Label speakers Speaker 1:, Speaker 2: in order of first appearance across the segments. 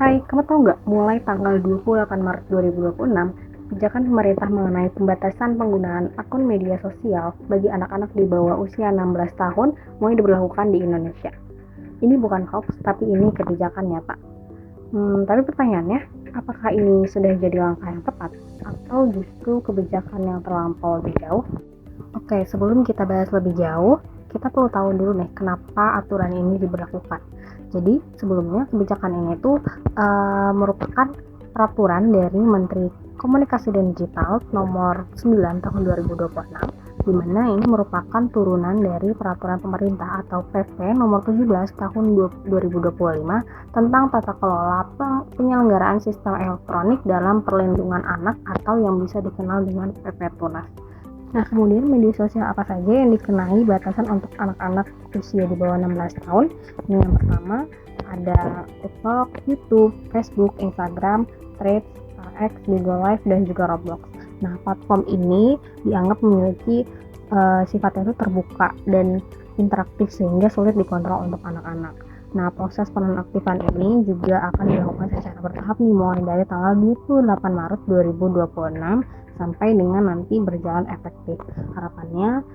Speaker 1: Hai, kamu tahu nggak, mulai tanggal 28 Maret 2026, kebijakan pemerintah mengenai pembatasan penggunaan akun media sosial bagi anak-anak di bawah usia 16 tahun mulai diberlakukan di Indonesia. Ini bukan hoax, tapi ini kebijakan nyata. Tapi pertanyaannya, apakah ini sudah jadi langkah yang tepat, atau justru kebijakan yang terlampau lebih jauh? Oke, sebelum kita bahas lebih jauh, kita perlu tahu dulu nih kenapa aturan ini diberlakukan. Jadi sebelumnya kebijakan ini tuh merupakan peraturan dari Menteri Komunikasi dan Digital nomor 9 tahun 2026, di mana ini merupakan turunan dari peraturan pemerintah atau PP nomor 17 tahun 2025 tentang tata kelola penyelenggaraan sistem elektronik dalam perlindungan anak atau yang bisa dikenal dengan PP Tunas. Nah, kemudian media sosial apa saja yang dikenai batasan untuk anak-anak usia di bawah 16 tahun? Ini yang pertama, ada TikTok, YouTube, Facebook, Instagram, Threads, X, Bigo Live, dan juga Roblox. Nah, platform ini dianggap memiliki sifatnya itu terbuka dan interaktif sehingga sulit dikontrol untuk anak-anak. Nah, proses penonaktifan ini juga akan dilakukan secara bertahap nih, mulai dari tanggal 28 Maret 2026 sampai dengan nanti berjalan efektif. Harapannya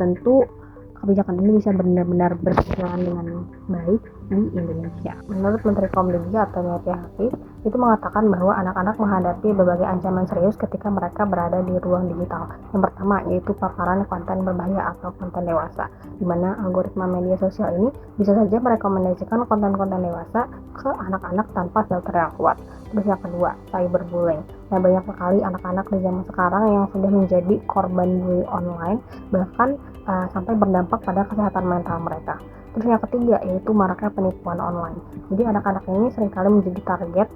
Speaker 1: tentu kebijakan ini bisa benar-benar berjalan dengan baik di Indonesia. Menurut Menteri Komunikasi atau Yati Hafiz, itu mengatakan bahwa anak-anak menghadapi berbagai ancaman serius ketika mereka berada di ruang digital. Yang pertama yaitu paparan konten berbahaya atau konten dewasa, di mana algoritma media sosial ini bisa saja merekomendasikan konten-konten dewasa ke anak-anak tanpa filter yang kuat. Terus yang kedua, cyberbullying. Nah, banyak sekali anak-anak di zaman sekarang yang sudah menjadi korban bully online, bahkan sampai berdampak pada kesehatan mental mereka. Terus yang ketiga yaitu maraknya penipuan online. Jadi anak-anak ini seringkali menjadi target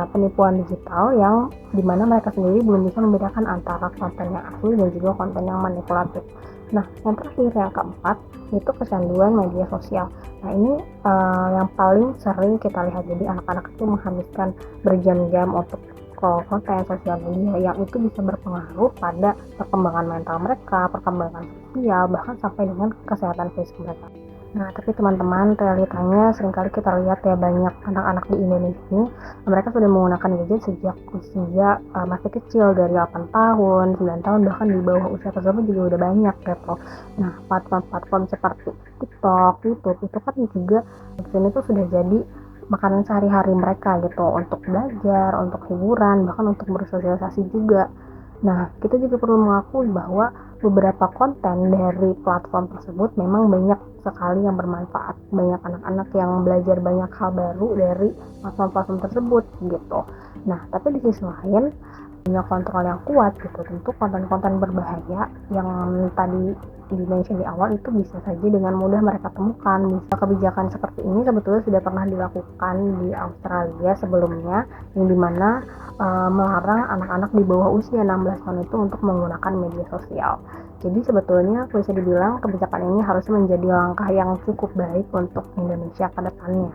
Speaker 1: penipuan digital yang dimana mereka sendiri belum bisa membedakan antara konten yang asli dan juga konten yang manipulatif. Nah, yang terakhir, yang keempat, itu kecanduan media sosial. Nah, ini yang paling sering kita lihat. Jadi anak-anak itu menghabiskan berjam-jam untuk konten sosial media yang itu bisa berpengaruh pada perkembangan mental mereka, perkembangan sosial, bahkan sampai dengan kesehatan fisik mereka. Nah, tapi teman-teman, realitanya seringkali kita lihat ya, banyak anak-anak di Indonesia ini, mereka sudah menggunakan gadget sejak usia masih kecil, dari 8 tahun, 9 tahun, bahkan di bawah usia tersebut juga udah banyak gitu. Nah, platform-platform seperti TikTok, YouTube, itu kan juga ini tuh sudah jadi makanan sehari-hari mereka gitu, untuk belajar, untuk hiburan, bahkan untuk bersosialisasi juga. Nah, kita juga perlu mengakui bahwa beberapa konten dari platform tersebut memang banyak sekali yang bermanfaat. Banyak anak-anak yang belajar banyak hal baru dari platform-platform tersebut gitu. Nah, tapi di sisi lain punya kontrol yang kuat gitu. Tentu konten-konten berbahaya yang tadi di-mention di awal itu bisa saja dengan mudah mereka temukan. Bisa kebijakan seperti ini sebetulnya sudah pernah dilakukan di Australia sebelumnya, yang dimana melarang anak-anak di bawah usia 16 tahun itu untuk menggunakan media sosial. Jadi sebetulnya bisa dibilang kebijakan ini harusnya menjadi langkah yang cukup baik untuk Indonesia ke depannya.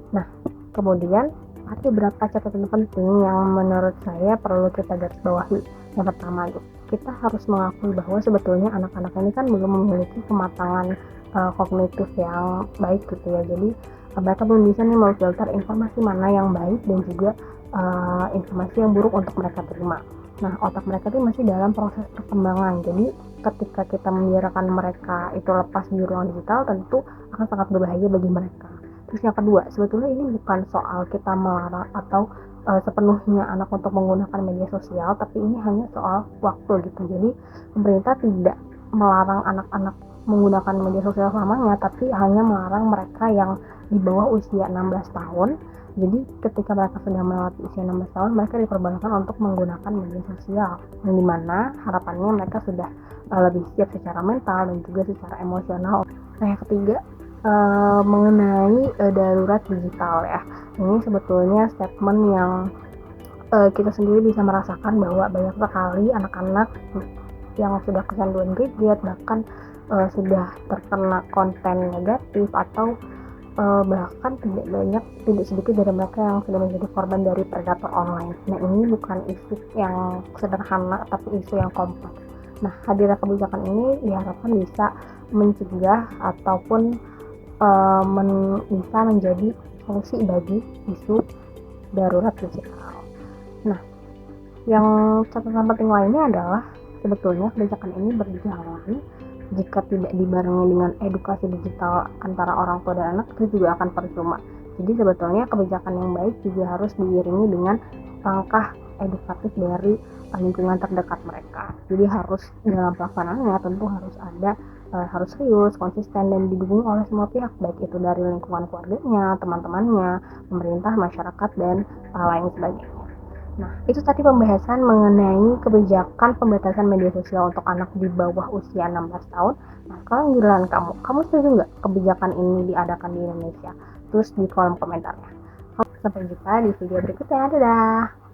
Speaker 1: Nah, kemudian ada beberapa catatan penting yang menurut saya perlu kita garis bawahi. Yang pertama, kita harus mengakui bahwa sebetulnya anak-anak ini kan belum memiliki kematangan kognitif yang baik gitu ya. Jadi mereka belum bisa nih memfilter informasi mana yang baik dan juga informasi yang buruk untuk mereka terima. Nah, otak mereka itu masih dalam proses perkembangan. Jadi ketika kita membiarkan mereka itu lepas di ruang digital, tentu akan sangat berbahaya bagi mereka. Terus yang kedua, sebetulnya ini bukan soal kita melarang atau sepenuhnya anak untuk menggunakan media sosial, tapi ini hanya soal waktu gitu. Jadi pemerintah tidak melarang anak-anak menggunakan media sosial selamanya, tapi hanya melarang mereka yang di bawah usia 16 tahun. Jadi ketika mereka sudah melewati usia 16 tahun, mereka diperbolehkan untuk menggunakan media sosial, yang dimana harapannya mereka sudah lebih siap secara mental dan juga secara emosional. Nah, yang ketiga, mengenai darurat digital ya. Ini sebetulnya statement yang kita sendiri bisa merasakan bahwa banyak sekali anak-anak yang sudah kecanduan gadget, bahkan sudah terkena konten negatif, atau bahkan tidak sedikit dari mereka yang sudah menjadi korban dari predator online. Nah, ini bukan isu yang sederhana, tapi isu yang kompleks. Nah, hadirnya kebijakan ini diharapkan bisa mencegah ataupun bisa menjadi solusi bagi isu darurat digital. Nah, yang catatan penting lainnya adalah sebetulnya kebijakan ini berjalan jika tidak dibarengi dengan edukasi digital antara orang tua dan anak, itu juga akan percuma. Jadi sebetulnya kebijakan yang baik juga harus diiringi dengan langkah edukatif dari lingkungan terdekat mereka. Jadi harus dalam pelaksanaannya tentu harus ada harus serius, konsisten, dan didukung oleh semua pihak, baik itu dari lingkungan keluarganya, teman-temannya, pemerintah, masyarakat, dan lain sebagainya. Nah, itu tadi pembahasan mengenai kebijakan pembatasan media sosial untuk anak di bawah usia 16 tahun. Nah, sekarang giliran kamu setuju nggak kebijakan ini diadakan di Indonesia? Terus di kolom komentarnya. Sampai jumpa di video berikutnya, dadah!